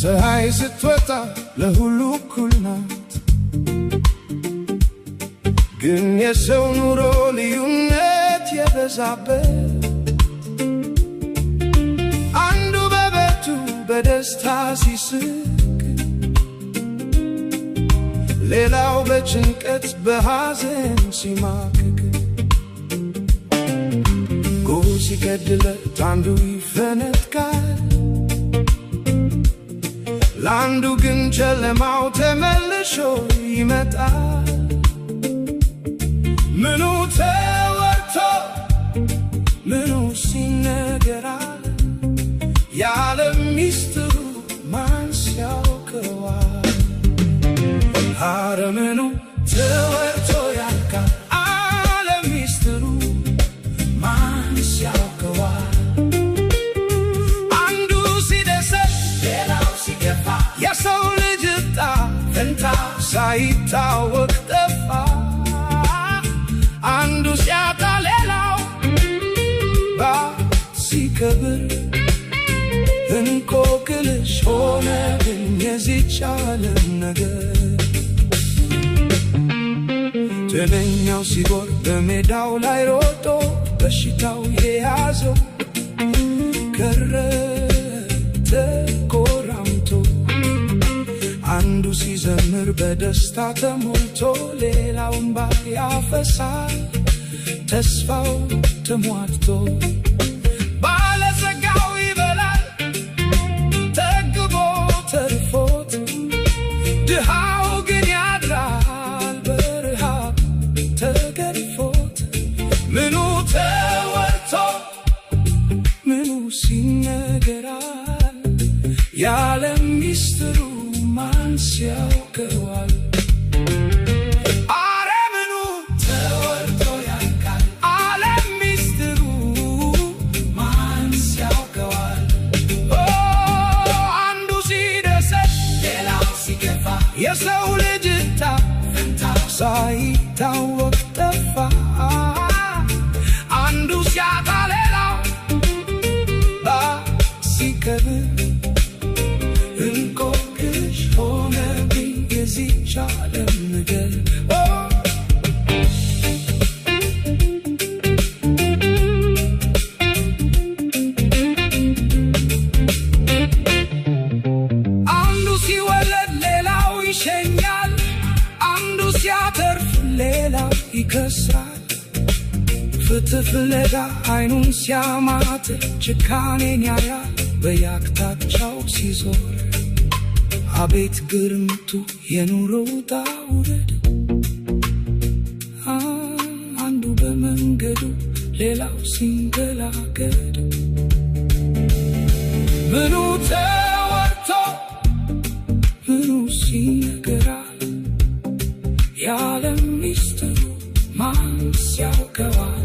ፀሐይ ስትወጣ ለሁሉ እኩል ናት፣ ግን የሰው ኑሮ ልዩነት የበዛበት አንዱ በቤቱ በደስታ ሲስቅ፣ ሌላው በጭንቀት በሐዘን ሲማቅቅ፣ ጎህ ሲቀድለት አንዱ ይፈነጥቃል፣ ለአንዱ ግን ጨለማው ተመልሶ ይመጣል። ምኑ ተወርቶ ምኑ ሲነገራል፣ የዓለም ሚስጥሩ ማን ያውቀዋል? ኧረ ምኑ ተወርቶ ያልቃል፣ ዓለም ሚስጥሩ ማን ያውቀዋል? የሰው ልጅ ዕጣ ፈንታ ሳይታወቅ ጠፋ፣ አንዱ ሲያጣ ሌላው ሲከብር፣ እንቆቅልሽ ሆነብን የዚች ዓለም ነገር። ጤነኛው ሲጎር በሜዳው ላይ ሮጦ በሽታው የያዘው ቀረ ተኮራምቶ፣ አንዱ ሲዘምር በደስታ ተሞልቶ ሌላው እንባ ያፈሳል ተስፋው ተሟጥቶ። ባለጸጋው ይበላል ጠግቦ ተርፎት፣ ድሃው ግን ያድራል በረሃብ ተገርፎት። ምኑ ተወርቶ ምኑ ሲነገራል፣ የዓለም ሚስጥሩ ማን ያውቀዋል? ኧረ ምኑ ተወርቶ ያልቃል፣ ዓለም ሚስጥሩ ማን ያውቀዋል? አንዱ ሲደሰት ሌላው ሲከፋ፣ የሰው ልጅ ዕጣ ፈንታው ሳይታወቅ ጠፋ፣ አንዱ ሲያጣ ሌላው ሲከብር፣ እንቆቅልሽ ሆነብኝ የዚች ዓለም ነገር። አንዱ ሲወለድ ሌላው ይሸኛል፣ አንዱ ሲያተርፍ ሌላው ይከስራል። ፍትህ ፍለጋ አይኑን ሲያማትር፣ ጭካኔን ያያል በየአቅጣጫው ሲዞር። አቤት ግርምቱ የኑሮ ውጣ ውረድ፣ አንዱ በመንገዱ ሌላው ሲንገላገድ። ምኑ ተወርቶ ምኑ ሲነገራል፣ የዓለም ሚስጥሩ ማን ያውቀዋል?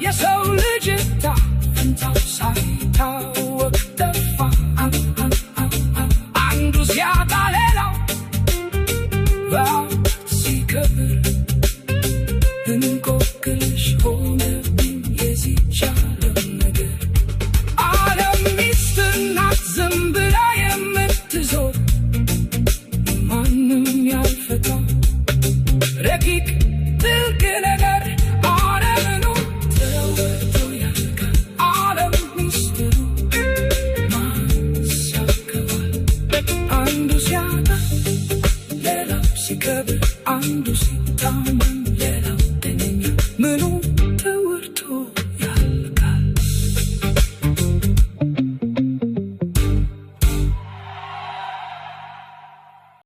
የሰው ልጅ ዕጣ ፈንታው ሳይታወቅ ጠፋ፣ አንዱ ሲያጣ ሌላው ሲከብር፣ እንቆቅልሽ ሆነብኝ የዚች ዓለም ነገር። ዓለም ሚስጥር ናት ዝም ብላ የምትዞር፣ ማንም ያልፈታ ረቂቅ ጥልቅ ነገር። አንዱ ሲታመም